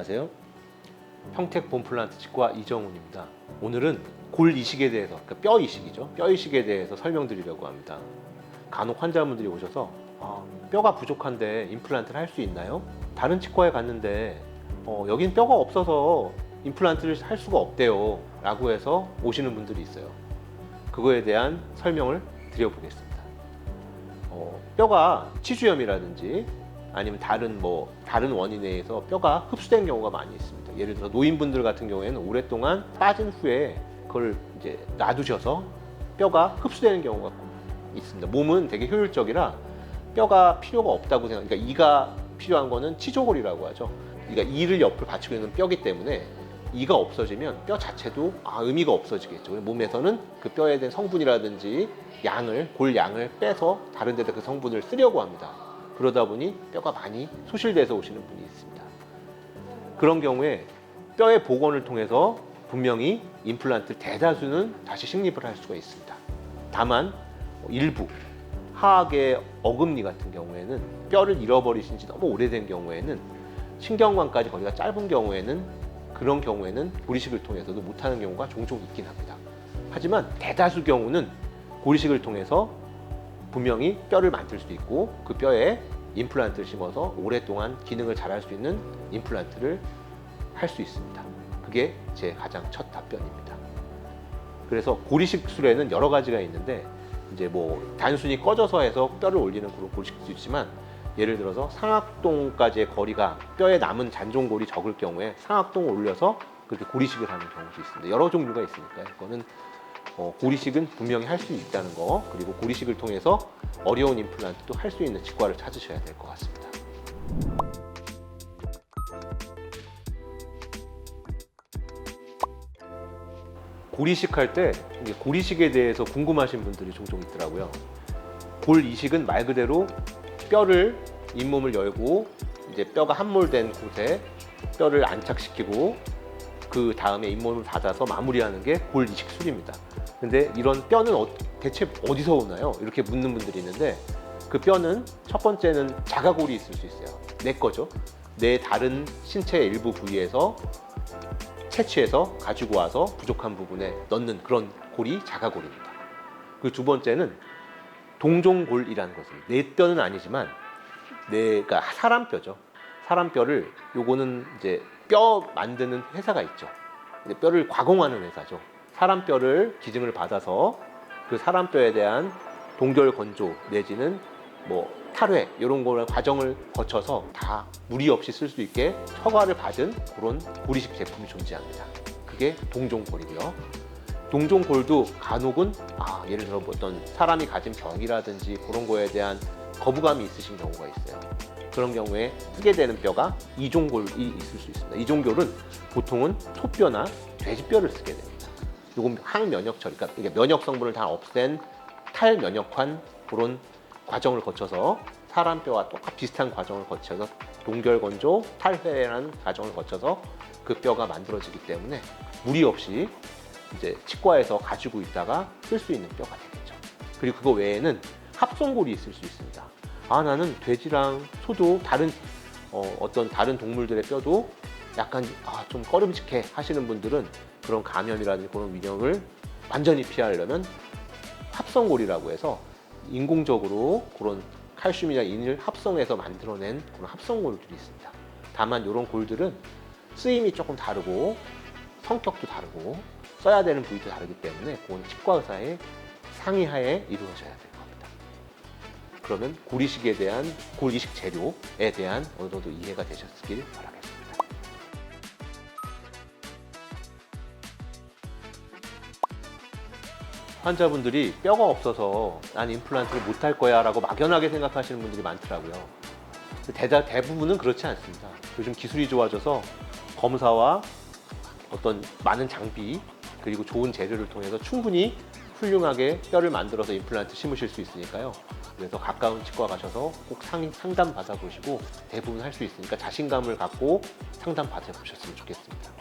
안녕하세요. 평택 본플란트 치과 이정훈입니다. 오늘은 골 이식에 대해서, 그러니까 뼈 이식이죠. 뼈 이식에 대해서 설명드리려고 합니다. 간혹 환자분들이 오셔서 뼈가 부족한데 임플란트를 할 수 있나요? 다른 치과에 갔는데 여긴 뼈가 없어서 임플란트를 할 수가 없대요 라고 해서 오시는 분들이 있어요. 그거에 대한 설명을 드려보겠습니다. 뼈가 치주염이라든지 아니면 다른 원인에 의해서 뼈가 흡수된 경우가 많이 있습니다. 예를 들어 노인분들 같은 경우에는 오랫동안 빠진 후에 그걸 이제 놔두셔서 뼈가 흡수되는 경우가 있습니다. 몸은 되게 효율적이라 뼈가 필요가 없다고 그러니까 이가 필요한 거는 치조골이라고 하죠. 그러니까 이를 옆을 받치고 있는 뼈기 때문에 이가 없어지면 뼈 자체도 의미가 없어지겠죠. 몸에서는 그 뼈에 대한 성분이라든지 골 양을 빼서 다른 데다 그 성분을 쓰려고 합니다. 그러다 보니 뼈가 많이 소실돼서 오시는 분이 있습니다. 그런 경우에 뼈의 복원을 통해서 분명히 임플란트 대다수는 다시 식립을 할 수가 있습니다. 다만 일부 하악의 어금니 같은 경우에는 뼈를 잃어버리신 지 너무 오래된 경우에는 신경관까지 거리가 짧은 경우에는 그런 경우에는 고리식을 통해서도 못하는 경우가 종종 있긴 합니다. 하지만 대다수 경우는 고리식을 통해서 분명히 뼈를 만들 수 있고 그 뼈에 임플란트를 심어서 오랫동안 기능을 잘할 수 있는 임플란트를 할 수 있습니다. 그게 제 가장 첫 답변입니다. 그래서 고리식 수레는 여러 가지가 있는데 이제 단순히 꺼져서 해서 뼈를 올리는 그런 고리식도 있지만 예를 들어서 상악동까지의 거리가 뼈에 남은 잔종골이 적을 경우에 상악동을 올려서 그렇게 고리식을 하는 경우도 있습니다. 여러 종류가 있으니까요. 그거는 고리식은 분명히 할 수 있다는 거, 그리고 고리식을 통해서 어려운 임플란트도 할 수 있는 치과를 찾으셔야 될 것 같습니다. 고리식 할 때 고리식에 대해서 궁금하신 분들이 종종 있더라고요. 골 이식은 말 그대로 뼈를 잇몸을 열고 이제 뼈가 함몰된 곳에 뼈를 안착시키고 그 다음에 잇몸을 닫아서 마무리하는 게 골 이식술입니다. 근데 이런 뼈는 대체 어디서 오나요? 이렇게 묻는 분들이 있는데 그 뼈는 첫 번째는 자가골이 있을 수 있어요. 내 거죠. 내 다른 신체의 일부 부위에서 채취해서 가지고 와서 부족한 부분에 넣는 그런 골이 자가골입니다. 그 두 번째는 동종골이라는 것입니다. 내 뼈는 아니지만 그러니까 사람 뼈죠. 사람 뼈를 요거는 이제 뼈 만드는 회사가 있죠. 뼈를 가공하는 회사죠. 사람 뼈를 기증을 받아서 그 사람 뼈에 대한 동결 건조 내지는 탈회 이런 거를 과정을 거쳐서 다 무리 없이 쓸 수 있게 허가를 받은 그런 고리식 제품이 존재합니다. 그게 동종골이고요. 동종골도 간혹은 예를 들어 어떤 사람이 가진 병이라든지 그런 거에 대한 거부감이 있으신 경우가 있어요. 그런 경우에 쓰게 되는 뼈가 이종골이 있을 수 있습니다. 이종골은 보통은 소뼈나 돼지뼈를 쓰게 됩니다. 이건 항면역 처리, 그러니까 이게 면역 성분을 다 없앤 탈면역한 그런 과정을 거쳐서 사람 뼈와 똑같이 비슷한 과정을 거쳐서 동결 건조, 탈회라는 과정을 거쳐서 그 뼈가 만들어지기 때문에 무리 없이 이제 치과에서 가지고 있다가 쓸 수 있는 뼈가 되겠죠. 그리고 그거 외에는 합성골이 있을 수 있습니다. 나는 돼지랑 소도 어떤 다른 동물들의 뼈도 약간 좀 꺼름직해 하시는 분들은 그런 감염이라든지 그런 위험을 완전히 피하려면 합성골이라고 해서 인공적으로 그런 칼슘이나 인을 합성해서 만들어낸 그런 합성골들이 있습니다. 다만 이런 골들은 쓰임이 조금 다르고 성격도 다르고 써야 되는 부위도 다르기 때문에 그건 치과 의사의 상의하에 이루어져야 될 겁니다. 그러면 고리식에 대한 고리식 재료에 대한 어느 정도 이해가 되셨길 바라겠습니다. 환자분들이 뼈가 없어서 난 임플란트를 못할 거야 라고 막연하게 생각하시는 분들이 많더라고요. 대부분은 그렇지 않습니다. 요즘 기술이 좋아져서 검사와 어떤 많은 장비 그리고 좋은 재료를 통해서 충분히 훌륭하게 뼈를 만들어서 임플란트 심으실 수 있으니까요. 그래서 가까운 치과 가셔서 꼭 상담 받아보시고 대부분 할 수 있으니까 자신감을 갖고 상담 받아보셨으면 좋겠습니다.